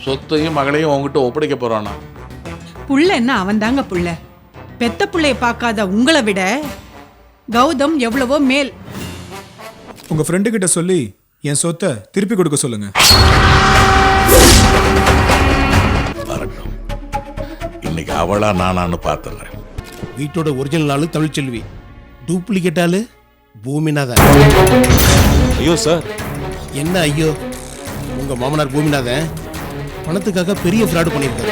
சொத்தையும் மகளையும் உங்ககிட்ட ஒப்படைக்க போறானா? புள்ள என்ன அவன் தாங்க புள்ள. பெத்த புள்ளைய பார்க்காத உங்களை விட கௌதம் எவ்வளவோ மேல். உங்க ஃப்ரெண்டு கிட்ட சொல்லி என் சொத்தை திருப்பி கொடுக்க சொல்லுங்க. வரட்டும், இன்னைக்கு அவளா நானான்னு பாத்துறேன். வீட்டோட ஒரிஜினல் ஆளு தமிழ்ச்செல்வி, டூப்ளிகேட் ஆளு பூமிநாதன். ஐயோ சார். என்ன ஐயோ? உங்க மாமனார் பூமிநாதன் பணத்துக்காக பெரிய ஃப்ராடு பண்ணியிருக்காரு.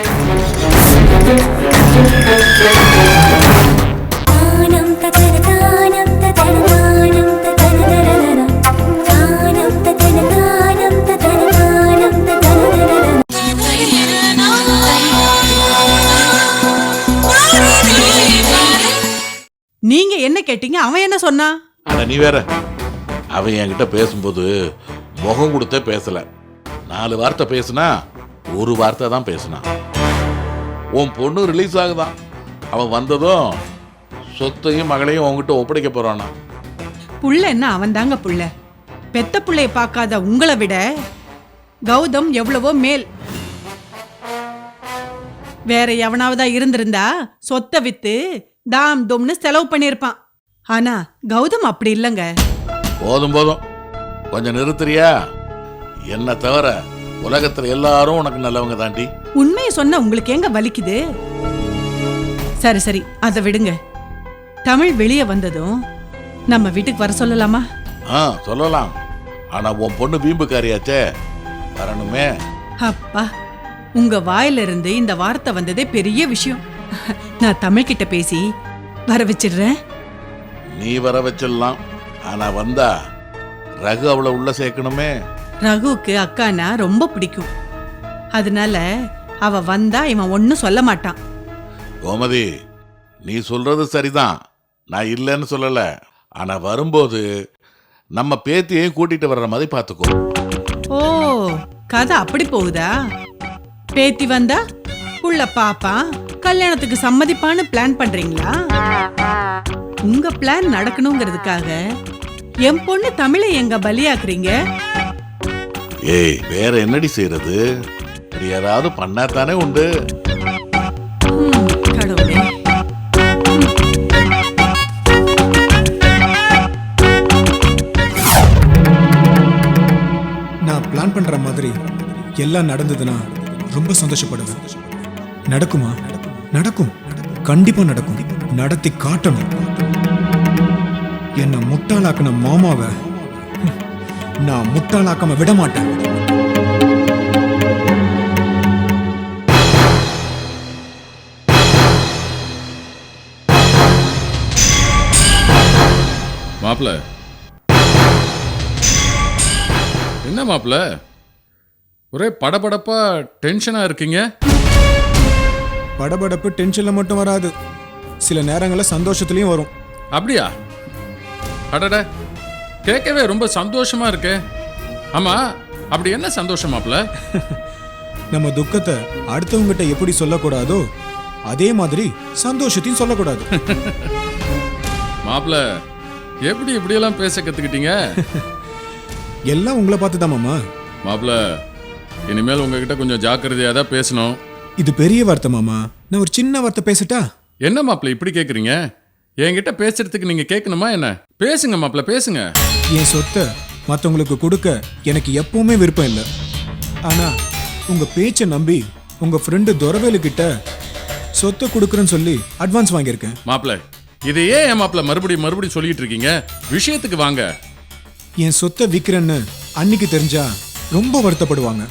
நீங்க என்ன கேட்டீங்க? அவன் என்ன சொன்னா? ஆனா நீ வேற, அவன் என்கிட்ட பேசும்போது முகம் கொடுத்தே பேசல. 4 வார்த்தை பேசுனா 1 வார்த்தை தான் பேசினான். உன் பொண்ணு ரிலீஸ் ஆகுதான். அவன் வந்ததும் சொத்தையும் மகளையும் உங்ககிட்ட ஒப்படைக்க போறானா? புள்ள என்ன அவன் தாங்க புள்ள. பெத்த புள்ளைய பார்க்காத உங்களை விட கௌதம் எவ்வளவோ மேல். வேற எவனாவதா இருந்திருந்தா சொத்தை வித்து தாம் தோம்னு செலவு பண்ணிருப்பான். ஆனா கௌதம் அப்படி இல்லங்க. போதும் போதும், கொஞ்சம் நிறுத்துறியா? என்ன தவிர உலகத்துல எல்லாரும் உனக்கு நல்லவங்க தாண்டி. உண்மையை சொன்னா உங்களுக்கு எங்க வலிக்குது? சரி சரி, அதை விடுங்க. தமிழ் வெளியே வந்ததும் நம்ம வீட்டுக்கு வர சொல்லலாமா? சொல்லலாம். ஆனா உன் பொண்ணு வீம்புக்காரியாச்சே, வரணுமே. அப்பா, உங்க வாயில இருந்து இந்த வார்த்தை வந்ததே பெரிய விஷயம். நான் தமிழ் கிட்ட பேசி வர வச்சிடுறேன். நீ வர வச்சிடலாம், ஆனா வந்தா ரகு அவளை உள்ள சேர்க்கணுமே. ரகுவுக்கு அக்கானா ரொம்ப பிடிக்கும். அதனால அவ வந்தா இவன் ஒன்னும் சொல்ல மாட்டான். கோமதி, நீ சொல்றது சரிதான், நான் இல்லைன்னு சொல்லல. ஆனா வரும்போது நம்ம பேத்தியையும் கூட்டிட்டு வர்ற மாதிரி பாத்துக்கோ. ஓ, கதை அப்படி போகுதா? பேத்தி வந்தா புள்ள பாப்பா கல்யாணத்துக்கு சம்மதிப்பான்னு பிளான் பண்றீங்களா? உங்க பிளான் நடக்கணுங்கிறதுக்காக என் பொண்ணு தமிழை எங்க பலியாக்குறீங்க? ஏய், வேற என்னடி செய்யறது? இப்படி ஏதாவது பண்ணாதானே உண்டு. கடவுளே. நான் பிளான் பண்ற மாதிரி எல்லாம் நடந்ததுன்னா ரொம்ப சந்தோஷப்படுவேன். நடக்குமா? நடக்கும், கண்டிப்பா நடக்கும். நடத்தி காட்டணும். என்ன முட்டாளாக்குன மாமாவை நான் முட்டாளாக்காம விட மாட்டேன். மாப்பிள்ள, என்ன மாப்பிள்ள ஒரே படபடப்பா டென்ஷனா இருக்கீங்க? படபடப்பு டென்ஷன்ல மட்டும் வராது, சில நேரங்களில் சந்தோஷத்துலயும் வரும். அப்படியா? அடட, கேட்கவே ரொம்ப சந்தோஷமா இருக்கே. ஆமா, அப்படி என்ன சந்தோஷம் மாப்பிள்ள? நம்ம துக்கத்தை அடுத்தவங்கிட்ட எப்படி சொல்லக்கூடாதோ அதே மாதிரி சந்தோஷத்தையும் சொல்லக்கூடாது. மாப்பிள்ள, எப்படி இப்படியெல்லாம் பேச கத்துக்கிட்டீங்க? எல்லாம் உங்களை பார்த்து தான் மாமா. மாப்பிள்ள, இனிமேல் உங்ககிட்ட கொஞ்சம் ஜாக்கிரதையா தான் பேசணும். இது பெரிய வார்த்தை மாமா, நான் ஒரு சின்ன வார்த்தை பேசட்டா? என்ன மாப்பிள்ள இப்படி கேக்குறீங்க? என்கிட்ட பேசுறதுக்கு நீங்க கேட்கணுமா என்ன? பேசுங்க மாப்பிள்ள, பேசுங்க. என் சொத்தை மற்றவங்களுக்கு கொடுக்க எனக்கு எப்பவுமே விருப்பம் இல்லை. ஆனா உங்க பேச்சை நம்பி உங்க ஃப்ரெண்டு துரவேலு கிட்ட சொத்தை கொடுக்குறேன்னு சொல்லி அட்வான்ஸ் வாங்கியிருக்கேன். மாப்பிள்ள, இது ஏன் என் மாப்பிள்ள மறுபடியும் சொல்லிட்டு இருக்கீங்க? விஷயத்துக்கு வாங்க. என் சொத்தை விற்கிறேன்னு அன்னைக்கு தெரிஞ்சா ரொம்ப வருத்தப்படுவாங்க.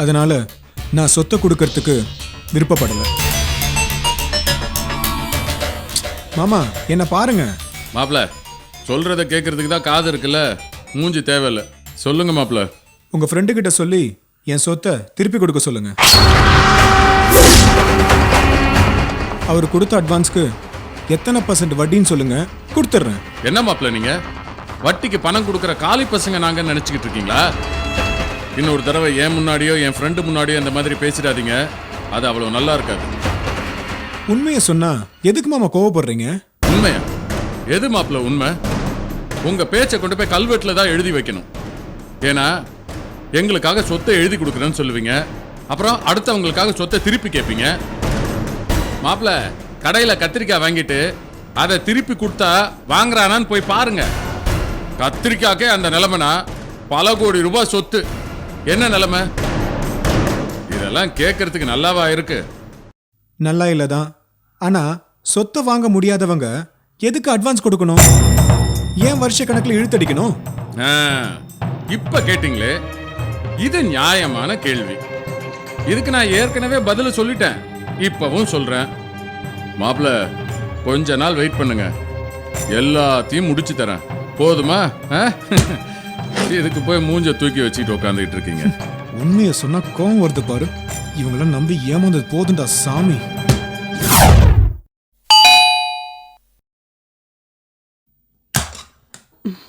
அதனால நான் சொத்தை கொடுக்கறதுக்கு விருப்பப்படலை. மாமா, என்ன பாருங்க. மாப்பிள்ள, சொல்றத கேட்கறதுக்கு தான் காது இருக்குல்ல, மூஞ்சி தேவையில்ல. சொல்லுங்க மாப்பிள்ள. உங்க ஃப்ரெண்டு கிட்ட சொல்லி என் சொத்தை திருப்பி கொடுக்க சொல்லுங்க. அவர் கொடுத்த அட்வான்ஸ்க்கு எத்தனை % வட்டின்னு சொல்லுங்க, கொடுத்துட்றேன். என்ன மாப்பிள்ள நீங்க வட்டிக்கு பணம் கொடுக்குற காலி பசங்க நாங்க நினைச்சுக்கிட்டு இருக்கீங்களா? இன்னொரு தடவை என் முன்னாடியோ என் ஃப்ரெண்டு முன்னாடியோ இந்த மாதிரி பேசிடாதீங்க, அது அவ்வளவு நல்லா இருக்காது. உண்மையை சொன்னா எதுக்கு மாமா கோவப்படுறீங்க? உண்மையா? எது மாப்பிள்ள உண்மை? உங்க பேச்சை கொண்டு போய் கல்வெட்டுல தான் எழுதி வைக்கணும். ஏன்னா எங்களுக்காக சொத்தை எழுதி கொடுக்குறேன்னு சொல்லுவீங்க, அப்புறம் அடுத்தவங்களுக்காக சொத்தை திருப்பி கேட்பீங்க. மாப்பிள்ள, கடையில கத்திரிக்காய் வாங்கிட்டு அதை திருப்பி கொடுத்தா வாங்குறானான்னு போய் பாருங்க. கத்திரிக்காய்க்கே அந்த நிலைமைனா பல கோடி ரூபாய் சொத்து என்ன நிலைமை? இதெல்லாம் கேட்கறதுக்கு நல்லாவா இருக்கு? நல்லா இல்லை தான். ஆனால் சொத்தை வாங்க முடியாதவங்க எதுக்கு அட்வான்ஸ் கொடுக்கணும்? ஏன் வருஷ கணக்கில் இழுத்தடிக்கணும்? ஆ, இப்ப கேட்டீங்களே, இது நியாயமான கேள்வி. இதுக்கு நான் ஏற்கனவே பதில் சொல்லிட்டேன், இப்பவும் சொல்றேன். மாப்பிள்ள, கொஞ்ச நாள் வெயிட் பண்ணுங்க, எல்லாத்தையும் முடிச்சு தரேன். போதுமா? ஆ? இதுக்கு போய் மூஞ்ச தூக்கி வச்சுட்டு உட்காந்துட்டு இருக்கீங்க. உண்மையை சொன்னா கோவம் வருது பாரு. இவங்களாம் நம்பி ஏமாந்தது போதுண்டா சாமி.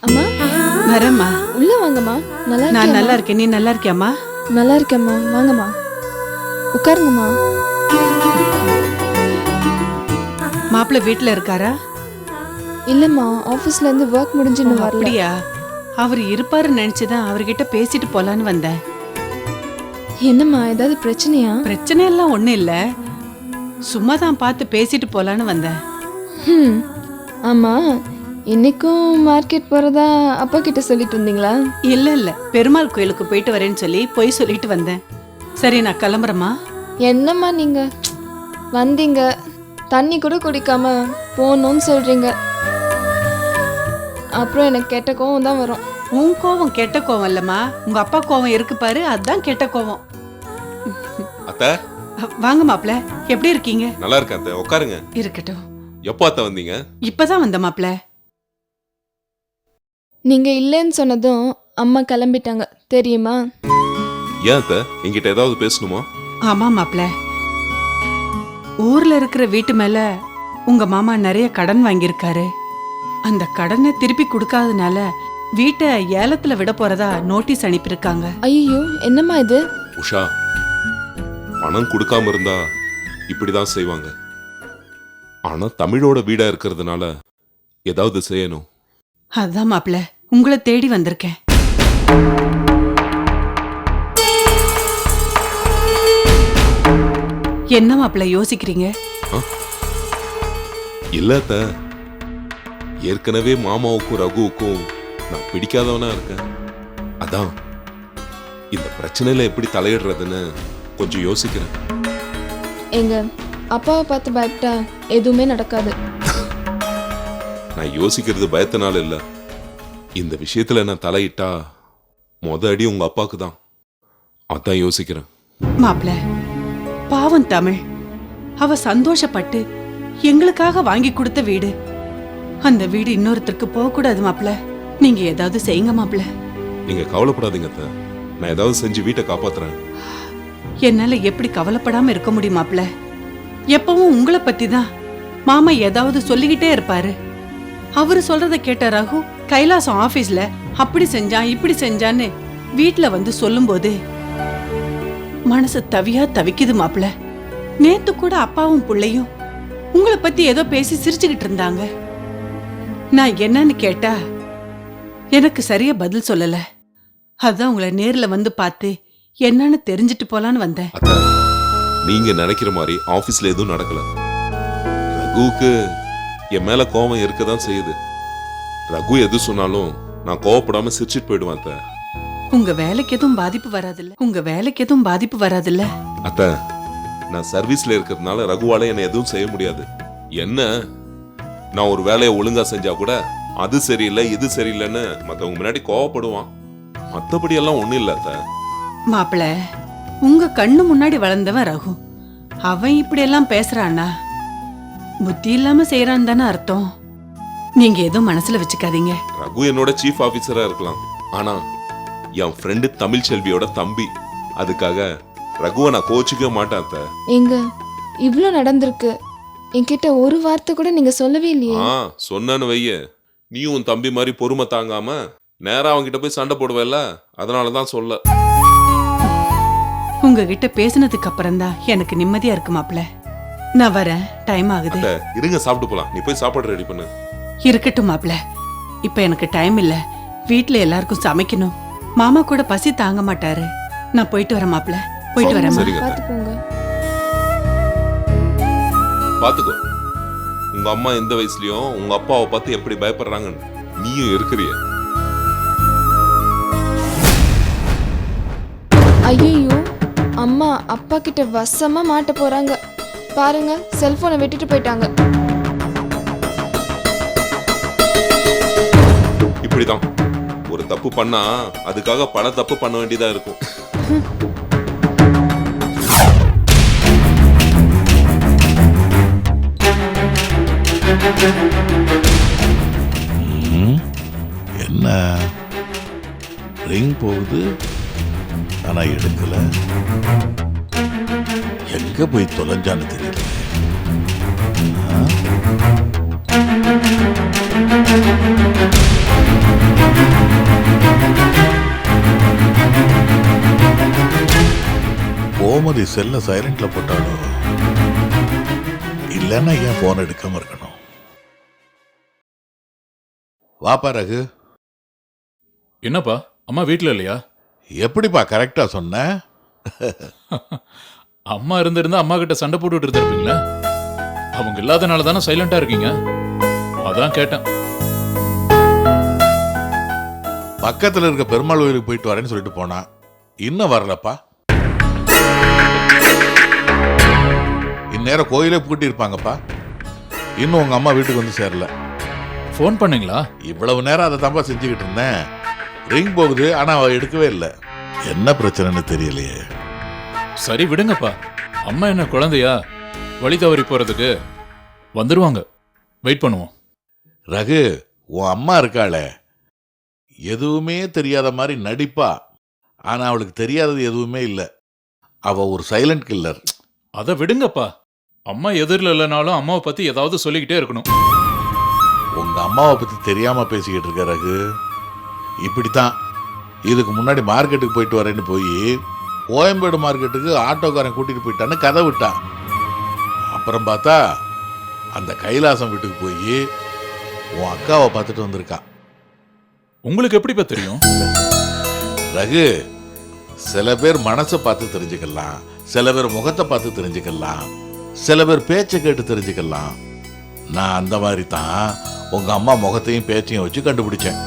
அம்மா வரேம்மா. உள்ள வாங்கம்மா. நல்லா நான் இருக்கியாம்மா? நல்லா இருக்கேன். நீ நல்லா இருக்கியாம்மா? நல்லா இருக்கேம்மா. வாங்கம்மா, உட்காருங்கம்மா. மாப்பிள்ளை வீட்டுல இருக்காரா? இல்லம்மா, ஆபீஸ்ல இருந்து ஒர்க் முடிஞ்சு இன்னும் வரல. அப்படியா? அவர் இருப்பாருன்னு நினைச்சுதான் அவர்கிட்ட பேசிட்டு போலான்னு வந்தேன். என்னம்மா, ஏதாவது பிரச்சனையா? பிரச்சனை எல்லாம் ஒண்ணும் இல்ல, சும்மா தான் பார்த்து பேசிட்டு போலான்னு வந்தேன். ம். ஆமா, இன்னைக்கும் மார்க்கெட் போறதா அப்பா கிட்ட சொல்லிட்டு இருந்தீங்களா? இல்ல இல்ல, பெருமாள் கோயிலுக்கு போயிட்டு வரேன்னு சொல்லி போய் சொல்லிட்டு வந்தேன். சரி, நான் கிளம்புறேம்மா. என்னம்மா நீங்க வந்தீங்க, தண்ணி கூட குடிக்காம போகணும்னு சொல்றீங்க. அப்புறம் எனக்கு கெட்ட கோவம் தான் வரும். உன் கோவம் கெட்ட கோவம் இல்லம்மா, உங்க அப்பா கோவம் இருக்கு பாரு, அதுதான் கெட்ட கோவம். அத்தை, வாங்க மாப்பிள்ள, எப்படி இருக்கீங்க? நல்லா இருக்கேன் அத்தை, உட்காருங்க. இருக்கட்டும். எப்போ அத்தை வந்தீங்க? இப்பதான் வந்த மாப்பிள்ள. நீங்க இல்லைன்னு சொன்னதும் அம்மா கிளம்பிட்டாங்க தெரியுமா? ஏன் அத்தை, என்கிட்ட ஏதாவது பேசணுமா? ஆமா மாப்பிள்ள, ஊர்ல இருக்கிற வீட்டு மேல உங்க மாமா நிறைய கடன் வாங்கியிருக்காரு. அந்த கடனை திருப்பி கொடுக்காதனால வீட்டை ஏலத்துல விட போறதா நோட்டீஸ் அனுப்பியிருக்காங்க. ஐயோ, என்னம்மா இது? உஷா, பணம் கொடுக்காம இருந்தா இப்படிதான் செய்வாங்க. ஆனா தமிழோட வீடா இருக்கிறதுனால ஏதாவது செய்யணும். அதான் மாப்பிள்ள, உங்களை தேடி வந்திருக்கேன். என்ன மாப்பிள்ள யோசிக்கிறீங்க? இல்ல அத்தை, ஏற்கனவே மாமாவுக்கும் ரகுவுக்கும் நான் பிடிக்காதவனா இருக்கேன். அதான் இந்த பிரச்சனையில எப்படி தலையிடுறதுன்னு கொஞ்சம் யோசிக்கிறேன். எங்க அப்பாவை பார்த்து பயப்பட்டா எதுவுமே நடக்காது. நான் யோசிக்கிறது பயத்தினால இல்ல, இந்த விஷயத்துல நான் தலையிட்டா அடி உங்க அப்பாவுக்கு தான். அதான் யோசிக்கிறேன். மாப்பிள்ள, பாவம் தமிழ், அவ சந்தோஷப்பட்டு எங்களுக்காக வாங்கி கொடுத்த வீடு, அந்த வீடு இன்னொருத்தருக்கு போக கூடாது மாப்பிள்ள. நீங்க ஏதாவது செய்யுங்க மாப்பிள்ள. நீங்க கவலைப்படாதீங்க அத்தை, நான் ஏதாவது செஞ்சு வீட்டை காப்பாத்துறேன். என்னால எப்படி கவலைப்படாம இருக்க முடியும் மாப்பிள்ள? எப்பவும் உங்களை பத்தி தான் மாமா ஏதாவது சொல்லிக்கிட்டே இருப்பாரு. அவரு சொல்றத கேட்ட ரகு கைலாசம் ஆபீஸ்ல அப்படி செஞ்சான் இப்படி செஞ்சான்னு வீட்டுல வந்து சொல்லும்போது மனசு தவியா தவிக்குது மாப்பிள்ள. நேத்து கூட அப்பாவும் பிள்ளையும் உங்களை பத்தி ஏதோ பேசி சிரிச்சுக்கிட்டு இருந்தாங்க. நான் என்னன்னு கேட்டா எனக்கு சரியா பதில் சொல்லல. அதான் உங்களை நேர்ல வந்து பார்த்து என்னன்னு தெரிஞ்சிட்டு போலான்னு வந்தேன். அத்தை, நீங்க நினைக்கிற மாதிரி ஆபீஸ்ல எதுவும் நடக்கல. ரகுவுக்கு என் மேல கோபம் இருக்கதான் செய்யுது. ரகு எது சொன்னாலும் நான் கோவப்படாம சிரிச்சிட்டு போயிடுவேன் அத்தை. உங்க வேலைக்கு எதுவும் பாதிப்பு வராதுல்ல? உங்க வேலைக்கு எதுவும் பாதிப்பு வராதுல்ல? அத்தை, நான் சர்வீஸ்ல இருக்கிறதுனால ரகுவால என்ன எதுவும் செய்ய முடியாது. என்ன, நான் ஒரு வேலையை ஒழுங்கா செஞ்சா கூட அது சரியில்லை இது சரியில்லைன்னு மத்தவங்க முன்னாடி கோவப்படுவான். மத்தபடி எல்லாம் ஒண்ணும் இல்ல அத்தை. மாப்பிள, உங்க கண்ணு முன்னாடி வளர்ந்தவன் ரகு, அவன் இப்படி எல்லாம் பேசுறான்னா புத்தி இல்லாம செய்யறான் தானே அர்த்தம். நீங்க எதுவும் மனசுல வச்சுக்காதீங்க. ரகு என்னோட சீஃப் ஆபீசரா இருக்கலாம், ஆனா என் ஃப்ரெண்டு தமிழ் செல்வியோட தம்பி. அதுக்காக ரகுவை நான் கோச்சிக்க மாட்டேன் அத்தை. எங்க இவ்ளோ நடந்திருக்கு, என்கிட்ட ஒரு வார்த்தை கூட நீங்க சொல்லவே இல்லையே. சொன்னேன்னு வைய, நீயும் உன் தம்பி மாதிரி பொறுமை தாங்காம நேரா அவன்கிட்ட போய் சண்டை போடுவேல்ல, அதனாலதான் சொல்ல. உங்ககிட்ட பேசினதுக்கு அப்புறம் தான் எனக்கு நிம்மதியா இருக்கு மாப்பிள. நான் வரேன், டைம் ஆகுது. அத்தை, இருங்க சாப்பிட்டு போலாம். நீ போய் சாப்பாடு ரெடி பண்ணு. இருக்கட்டும் மாப்பிள, இப்ப எனக்கு டைம் இல்ல, வீட்ல எல்லாருக்கும் சமைக்கணும். மாமா கூட பசி தாங்க மாட்டாரு. நான் போயிட்டு வரேன் மாப்பிள. போயிட்டு சரிம்மா, வரேம்மா. சரிங்க. பார்த்து போங்க. பாத்துக்கோ, உங்க அம்மா எந்த வயசுலயும் உங்க அப்பாவை பார்த்து எப்படி பயப்படுறாங்கன்னு நீயும் இருக்கிறிய. ஐயோ, அம்மா அப்பா கிட்ட வசமா மாட்ட போறாங்க. பாருங்க, செல்போனை விட்டுட்டு போயிட்டாங்க. இப்படிதான் ஒரு தப்பு பண்ணா அதுக்காக பல தப்பு பண்ண வேண்டியதா இருக்கும். என்ன ரிங் போகுது, ஆனா எடுக்கல. எங்க போய் தொலைஞ்சான்னு தெரியல. கோமதி செல்ல சைலண்ட்ல போட்டாலும் இல்லைன்னா ஏன் போன் எடுக்காம இருக்கணும்? வாப்பா ரகு. என்னப்பா, அம்மா வீட்டில் இல்லையா? எப்படிப்பா கரெக்டா சொன்ன? அம்மா இருந்திருந்தா அம்மா கிட்ட சண்டை போட்டுட்டு இருந்திருப்பீங்களா? அவங்க இல்லாதனால தானே சைலண்டா இருக்கீங்க. அதான் கேட்டேன். பக்கத்துல இருக்க பெருமாள் கோயிலுக்கு போயிட்டு வரேன்னு சொல்லிட்டு போனா இன்னும் வரலப்பா. இந்நேரம் கோயிலே பூட்டி இருப்பாங்கப்பா. இன்னும் உங்க அம்மா வீட்டுக்கு வந்து சேரல. ஃபோன் பண்ணீங்களா? இவ்வளவு நேரம் அதை தான்ப்பா செஞ்சுக்கிட்டு இருந்தேன். ரிங் போகுது, ஆனா அவ எடுக்கவே இல்லை. என்ன பிரச்சனைன்னு தெரியலையே. சரி விடுங்கப்பா, அம்மா என்ன குழந்தையா வழி தவறி போறதுக்கு? வந்துருவாங்க, வெயிட் பண்ணுவோம். ரகு, உன் அம்மா இருக்காளே, எதுவுமே தெரியாத மாதிரி நடிப்பா. ஆனா அவளுக்கு தெரியாதது எதுவுமே இல்லை. அவ ஒரு சைலண்ட் கில்லர். அதை விடுங்கப்பா, அம்மா எதிரில் இல்லைனாலும் அம்மாவை பத்தி ஏதாவது சொல்லிக்கிட்டே இருக்கணும். உங்க அம்மாவை பத்தி தெரியாம பேசிக்கிட்டு இருக்க ரகு. இப்படித்தான் இதுக்கு முன்னாடி மார்க்கெட்டுக்கு போயிட்டு வரேன்னு போய் கோயம்பேடு மார்க்கெட்டுக்கு ஆட்டோக்காரன் கூட்டிட்டு போயிட்டான்னு கதை விட்டான். அப்புறம் பார்த்தா அந்த கைலாசம் வீட்டுக்கு போய் உன் அக்காவை பார்த்துட்டு வந்திருக்கான். உங்களுக்கு எப்படிப்பா தெரியும்? ரகு, சில பேர் மனசை பார்த்து தெரிஞ்சுக்கலாம், சில பேர் முகத்தை பார்த்து தெரிஞ்சுக்கலாம், சில பேர் பேச்சை கேட்டு தெரிஞ்சுக்கலாம். நான் அந்த மாதிரி தான் உங்க அம்மா முகத்தையும் பேச்சையும் வச்சு கண்டுபிடிச்சேன்.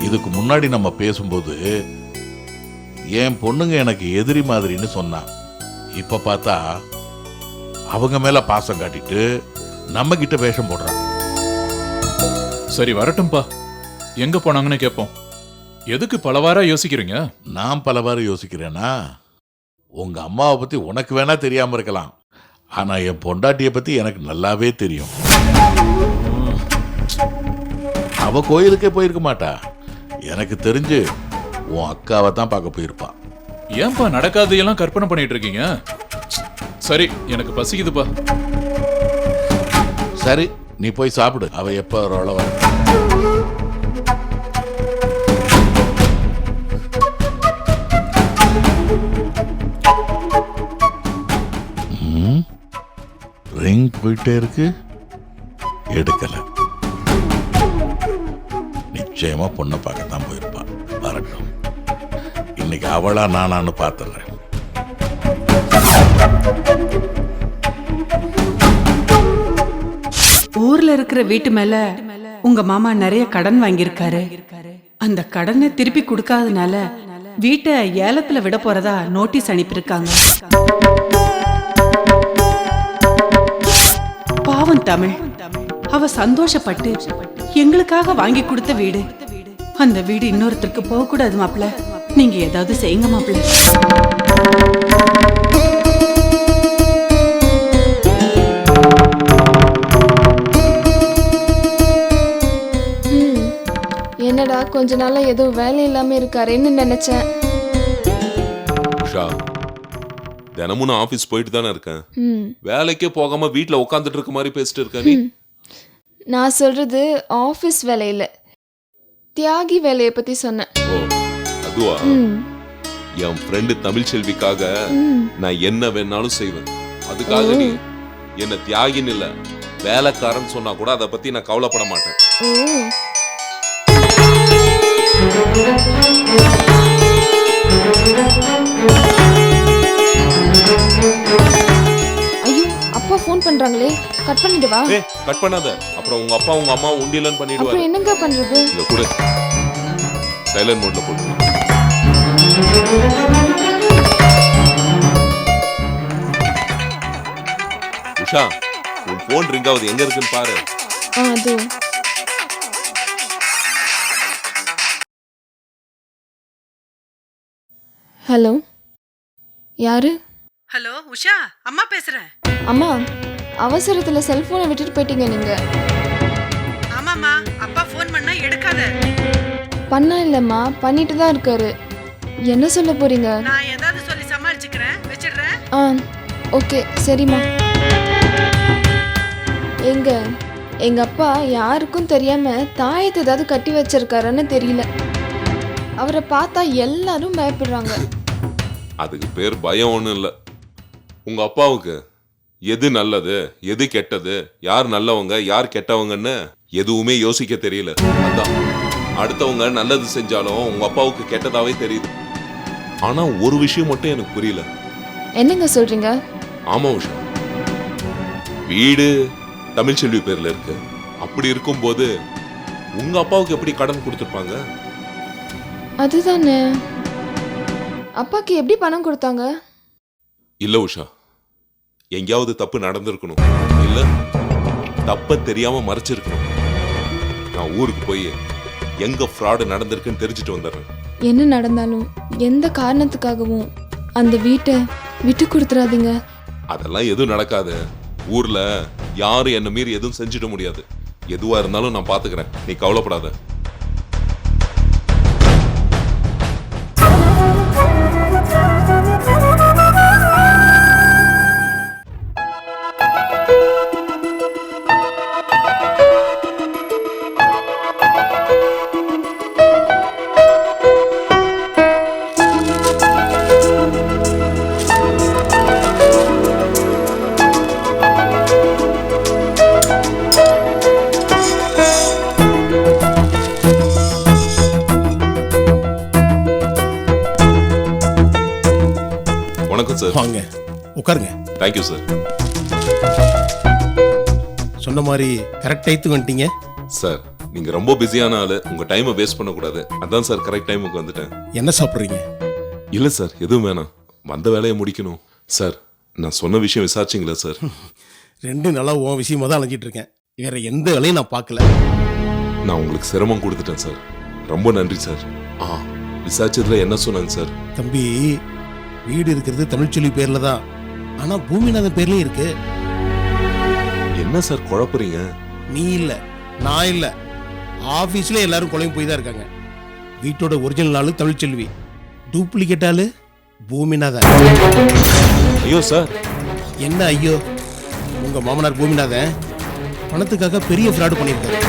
இதுக்கு முன்னாடி நம்ம பேசும்போது என் பொண்ணுங்க எனக்கு எதிரி மாதிரின்னு சொன்னான். இப்ப பார்த்தா அவங்க மேல பாசம் காட்டிட்டு நம்ம கிட்ட வேஷம் போடுறான். சரி வரட்டும்பா, எங்க போனாங்கன்னு கேட்போம். எதுக்கு பலவாரா யோசிக்கிறீங்க? நான் பலவாறு யோசிக்கிறேன்னா, உங்க அம்மாவை பத்தி உனக்கு வேணா தெரியாம இருக்கலாம், ஆனா என் பொண்டாட்டியை பத்தி எனக்கு நல்லாவே தெரியும். அவ கோயிலுக்கே போயிருக்க மாட்டா. எனக்கு தெரிஞ்சு உன் அக்காவை தான் பார்க்க போயிருப்பா. ஏன்பா நடக்காதையெல்லாம் கற்பனை பண்ணிட்டு இருக்கீங்க? சரி, எனக்கு பசிக்குதுப்பா. சரி, நீ போய் சாப்பிடு. அவ எப்ப வரவள வர. ரிங் போயிட்டே இருக்கு, எடுக்கல. நிச்சயமா பொண்ணை பார்க்கத்தான் போயிருப்பா. வரட்டும், இன்னைக்கு அவளா நானான்னு பார்த்துடுறேன். ஊர்ல இருக்கிற வீட்டு மேல உங்க மாமா நிறைய கடன் வாங்கியிருக்காரு. அந்த கடனை திருப்பி கொடுக்காதனால வீட்டை ஏலத்துல விட போறதா நோட்டீஸ் அனுப்பியிருக்காங்க. பாவம் தமிழ், அவ சந்தோஷப்பட்டு எங்களுக்காக வாங்கி கொடுத்த வீடு. அந்த வீடு இன்னொருத்தருக்கு போக கூடாது மாப்பிள்ள. நீங்க ஏதாவது செய்யுங்க மாப்பிள்ள. என்னடா கொஞ்ச நாளா ஏதோ வேலை இல்லாம இருக்காருன்னு நினைச்சேன். உஷா, தினமும் நான் ஆபீஸ் போயிட்டு தானே இருக்கேன். ம், வேலைக்கே போகாம வீட்ல உட்காந்துட்டு இருக்க மாதிரி பேசிட்டு இருக்க நீ. நான் சொல்றது ஆபீஸ் வேலை இல்ல, தியாகி வேலையை பத்தி சொன்னேன். ஓ, அதுவா? ம், என் ஃப்ரெண்டு தமிழ் செல்விக்காக ம். நான் என்ன வேணாலும் செய்வேன். அதுக்காக நீ என்ன தியாகின்னு இல்ல வேலைக்காரன் சொன்னா கூட அதை பத்தி நான் கவலைப்பட மாட்டேன். ஓ கட் பண்ணிடுவா? ஏய் கட் பண்ணாத, அப்புறம் உங்க அப்பா உங்க அம்மா உண்டியலன்னு பண்ணிடுவாரு. அப்புறம் என்னங்க பண்றது? இங்க கொடு, சைலண்ட் மோட்ல போடு. உஷா, உன் போன் ரிங் ஆகுது, எங்க இருக்குன்னு பாரு. அது ஹலோ, யாரு? ஹலோ உஷா, அம்மா பேசுறேன். அம்மா, அவசரத்துல செல்போனை விட்டுட்டு போயிட்டீங்க நீங்க. ஆமாம்மா, அப்பா ஃபோன் பண்ணா எடுக்காத. பண்ணா இல்லம்மா, பண்ணிட்டு தான் இருக்காரு. என்ன சொல்ல போறீங்க? நான் ஏதாவது சொல்லி சமாளிச்சுக்கிறேன், வச்சிடுறேன். ஆ ஓகே, சரிம்மா. எங்க அப்பா யாருக்கும் தெரியாம தாயத்தை ஏதாவது கட்டி வச்சிருக்காருன்னு தெரியல. அவரை பார்த்தா எல்லாரும் பயப்படுறாங்க. அதுக்கு பேர் பயம் ஒண்ணும் இல்ல. உங்க அப்பாவுக்கு எது நல்லது எது கெட்டது, யார் நல்லவங்க யார் கெட்டவங்கன்னு எதுவுமே யோசிக்க தெரியல. அதான் அடுத்தவங்க நல்லது செஞ்சாலும் உங்க அப்பாவுக்கு கெட்டதாவே தெரியுது. ஆனா ஒரு விஷயம் மட்டும் எனக்கு புரியல. என்னங்க சொல்றீங்க? ஆமா உஷா, வீடு தமிழ்ச்செல்வி பேர்ல இருக்கு. அப்படி இருக்கும்போது உங்க அப்பாவுக்கு எப்படி கடன் கொடுத்துருப்பாங்க? அதுதானே, அப்பாக்கு எப்படி பணம் கொடுத்தாங்க? இல்ல உஷா, எங்கேயாவது தப்பு நடந்திருக்கணும், இல்ல தப்ப தெரியாம மறைச்சிருக்கணும். நான் ஊருக்கு போய் எங்க ஃப்ராடு நடந்திருக்குன்னு தெரிஞ்சுட்டு வந்துடுறேன். என்ன நடந்தாலும் எந்த காரணத்துக்காகவும் அந்த வீட்டை விட்டு கொடுத்துறாதீங்க. அதெல்லாம் எதுவும் நடக்காது. ஊர்ல யாரும் என்ன மீறி எதுவும் செஞ்சிட முடியாது. எதுவா இருந்தாலும் நான் பாத்துக்கிறேன், நீ கவலைப்படாத. வணக்கம் சார். வாங்க உட்காருங்க. Thank you sir. சொன்ன மாதிரி கரெக்ட் டைத்துக்கு வந்துட்டீங்க. சார் நீங்க ரொம்ப பிஸியான ஆளு, உங்க டைமை வேஸ்ட் பண்ணக்கூடாது. அதான் சார் கரெக்ட் டைமுக்கு வந்துட்டேன். என்ன சாப்பிட்றீங்க? இல்ல சார் எதுவும் வேணாம், வந்த வேலையை முடிக்கணும். சார் நான் சொன்ன விஷயம் விசாரிச்சிங்களா சார்? 2 நாளா உன் விஷயமா தான் அலைஞ்சிட்டு இருக்கேன். வேற எந்த வேலையும் நான் பார்க்கல. நான் உங்களுக்கு சிரமம் கொடுத்துட்டேன் சார், ரொம்ப நன்றி சார். விசாரிச்சதுல என்ன சொன்னாங்க சார்? தம்பி, வீடு இருக்கிறது தமிழ்ச்செல்வி பேர்ல தான், ஆனா பூமிநாதன் பேர்லயும் இருக்கு. என்ன சார் குழப்புறீங்க? நீ இல்ல, நான் இல்ல, ஆபீஸ்ல எல்லாரும் கொலையும் போய் தான் இருக்காங்க. வீட்டோட ஒரிஜினல் ஆளு தமிழ்ச்செல்வி, டூப்ளிகேட் ஆளு பூமிநாதன். ஐயோ சார். என்ன ஐயோ? உங்க மாமனார் பூமிநாதன் பணத்துக்காக பெரிய ஃப்ராடு பண்ணியிருக்காரு.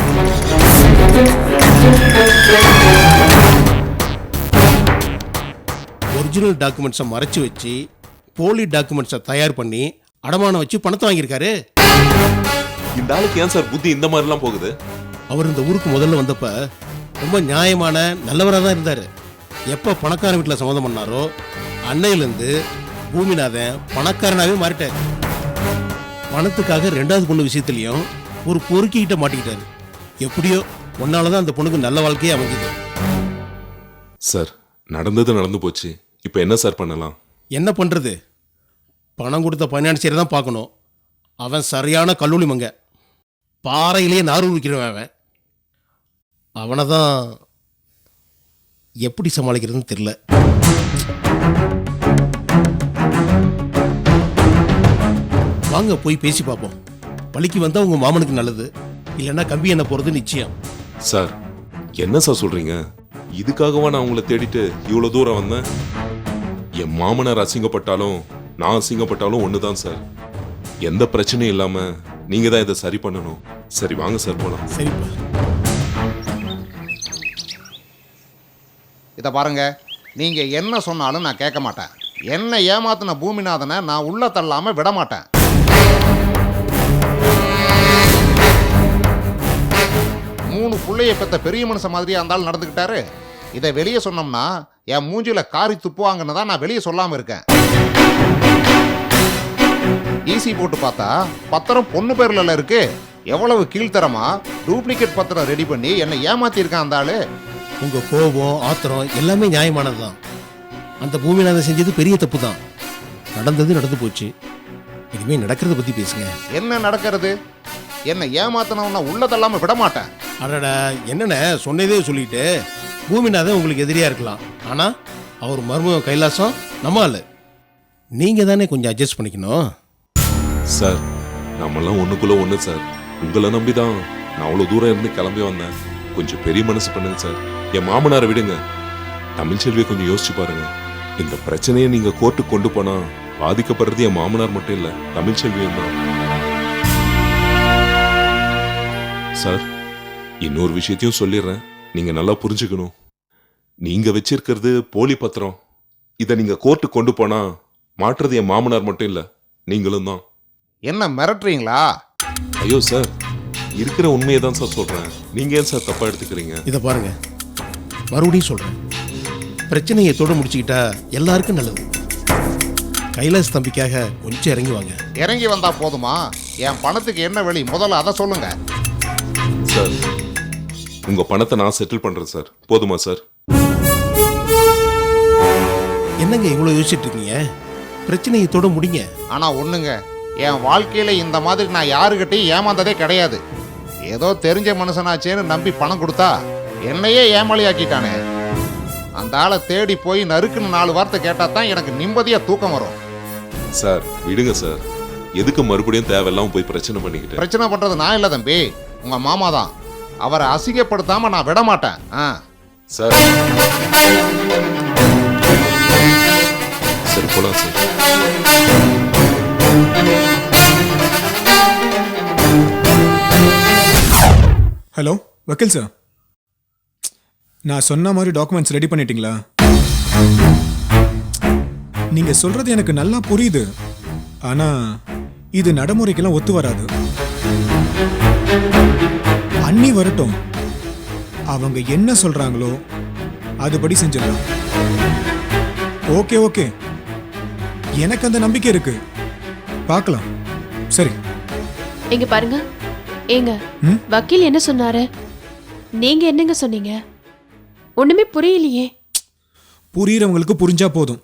ஒரிஜினல் டாக்குமெண்ட்ஸை மறைச்சு வச்சு போலி டாக்குமெண்ட்ஸை தயார் பண்ணி அடமானம் வச்சு பணத்தை வாங்கியிருக்காரு. இந்த ஆளுக்கு ஏன் சார் புத்தி இந்த மாதிரிலாம் போகுது? அவர் இந்த ஊருக்கு முதல்ல வந்தப்ப ரொம்ப நியாயமான நல்லவராக தான் இருந்தார். எப்போ பணக்கார வீட்டில் சம்மதம் பண்ணாரோ அன்னையிலேருந்து பூமிநாதன் பணக்காரனாகவே மாறிட்டார். பணத்துக்காக 2வது பொண்ணு விஷயத்துலையும் ஒரு பொறுக்கிட்ட மாட்டிக்கிட்டாரு. எப்படியோ ஒன்னால தான் அந்த பொண்ணுக்கு நல்ல வாழ்க்கையே அமைஞ்சது. சார் நடந்தது நடந்து போச்சு, இப்போ என்ன சார் பண்ணலாம்? என்ன பண்ணுறது? பணம் கொடுத்த பைனான்சியரை தான் பார்க்கணும். அவன் சரியான கல்லூலி மங்க, பாறையிலேயே நார் விற்கிறவன். அவன் அவனை தான் எப்படி சமாளிக்கிறதுன்னு தெரியல. வாங்க போய் பேசி பார்ப்போம். பழிக்கு வந்தால் உங்கள் மாமனுக்கு நல்லது, இல்லைன்னா கம்பி என்ன போகிறது நிச்சயம். சார் என்ன சார் சொல்றீங்க? இதுக்காகவா நான் உங்களை தேடிட்டு இவ்வளவு தூரம் வந்தேன்? என் மாமனார் அசிங்கப்பட்டாலும் நான் அசிங்கப்பட்டாலும் ஒண்ணுதான் சார். எந்த பிரச்சனையும் இல்லாம நீங்க தான் இதை சரி பண்ணணும். சரி வாங்க சார் போலாம். சரிப்பா. இதை பாருங்க, நீங்க என்ன சொன்னாலும் நான் கேட்க மாட்டேன். என்ன ஏமாத்தின பூமிநாதனை நான் உள்ள தள்ளாம விட மாட்டேன். மூணு புள்ளைய பெத்த பெரிய மனுஷன் மாதிரியா இருந்தாலும் நடந்துக்கிட்டாரு. இதை வெளியே சொன்னோம்னா என் மூஞ்சில காரி துப்புவாங்கன்னு தான் நான் வெளியே சொல்லாம இருக்கேன். ஈசி போட்டு பார்த்தா பத்திரம் பொண்ணு பேர்ல இருக்கு. எவ்வளவு கீழ்த்தரமா டூப்ளிகேட் பத்திரம் ரெடி பண்ணி என்னை ஏமாத்திருக்கான் அந்த ஆளு. உங்க கோபம் ஆத்திரம் எல்லாமே நியாயமானது தான். அந்த பூமிநாதன் செஞ்சது பெரிய தப்பு தான். நடந்தது நடந்து போச்சு. இனிமே நடக்கிறத பத்தி பேசுங்க. என்ன நடக்கிறது? என்னை ஏமாத்தினவன உள்ள தள்ளாம விட மாட்டேன். அடடா, என்னண்ணே சொன்னதே சொல்லிட்டு பூமிநாதன் உங்களுக்கு எதிரியா இருக்கலாம். ஆனா அவர் மருமக கைலாசம் நம்ம ஆளு. நீங்க தானே கொஞ்சம் அட்ஜஸ்ட் பண்ணிக்கணும். சார் நம்மெல்லாம் ஒண்ணுக்குள்ள ஒண்ணு சார். உங்களை நம்பிதான் நான் அவ்வளவு தூரம் இருந்து கிளம்பி வந்தேன். கொஞ்சம் பெரிய மனசு பண்ணுங்க சார். என் மாமனாரை விடுங்க. தமிழ்ச்செல்வியை கொஞ்சம் யோசிச்சு பாருங்க. இந்த பிரச்சனையை நீங்க கோர்ட்டுக்கு கொண்டு போனா பாதிக்கப்படுறது என் மாமனார் மட்டும் இல்ல, தமிழ்ச்செல்வியும் தான். சார் இன்னொரு விஷயத்தையும் சொல்லிடுறேன், நீங்க நல்லா புரிஞ்சுக்கணும். நீங்க வச்சிருக்கிறது போலி பத்திரம். இதை நீங்க கோர்ட்டுக்கு கொண்டு போனா மாற்றுறது என் மாமனார் மட்டும் இல்ல, நீங்களும் தான். என்ன மிரட்டுறீங்களா? ஐயோ சார், இருக்கிற உண்மையை தான் சார் சொல்றேன். நீங்க ஏன் சார் தப்பா எடுத்துக்கிறீங்க? இதை பாருங்க, மறுபடியும் சொல்றேன், பிரச்சனையை தொட முடிச்சுக்கிட்டா எல்லாருக்கும் நல்லது. கைலாஸ் தம்பிக்காக கொஞ்சம் இறங்கி வாங்க. இறங்கி வந்தா போதுமா? என் பணத்துக்கு என்ன வழி முதல்ல அதை சொல்லுங்க. சார் உங்க பணத்தை நான் செட்டில் பண்றேன் சார், போதுமா சார்? என்னங்க இவ்வளோ யோசிச்சுட்டு இருக்கீங்க? பிரச்சனையை தொட முடிங்க. ஆனா ஒண்ணுங்க, என் வாழ்க்கையில இந்த மாதிரி நான் யாருக்கிட்டையும் ஏமாந்ததே கிடையாது. ஏதோ தெரிஞ்ச மனுஷனாச்சேன்னு நம்பி பணம் கொடுத்தா என்னையே ஏமாளியாக்கிட்டானே. அந்த ஆளை தேடி போய் நறுக்குன்னு 4 வார்த்தை கேட்டா தான் எனக்கு நிம்மதியா தூக்கம் வரும். சார் விடுங்க சார், எதுக்கு மறுபடியும் தேவையில்லாம போய் பிரச்சனை பண்ணிக்கிட்டு? பிரச்சனை பண்றது நான் இல்ல தம்பி, உங்க மாமா தான். அவரை அசிங்கப்படுத்தாம நான் விட மாட்டேன். சார் சரி போலாம் சார். ஹலோ வக்கீல் சார், நான் சொன்ன மாதிரி டாக்குமெண்ட்ஸ் ரெடி பண்ணிட்டீங்களா? நீங்க சொல்றது எனக்கு நல்லா புரியுது. ஆனா இது நடைமுறைக்கெல்லாம் ஒத்து வராது. அண்ணி வரட்டும், அவங்க என்ன சொல்றாங்களோ அதுபடி செஞ்சிடலாம். ஓகே ஓகே, எனக்கு அந்த நம்பிக்கை இருக்கு. பார்க்கலாம். சரி. எங்க பாருங்க, ஏங்க ம்? வக்கீல் என்ன சொன்னாரு? நீங்க என்னங்க சொன்னீங்க? ஒண்ணுமே புரியலையே. புரியுறவங்களுக்கு புரிஞ்சா போதும்.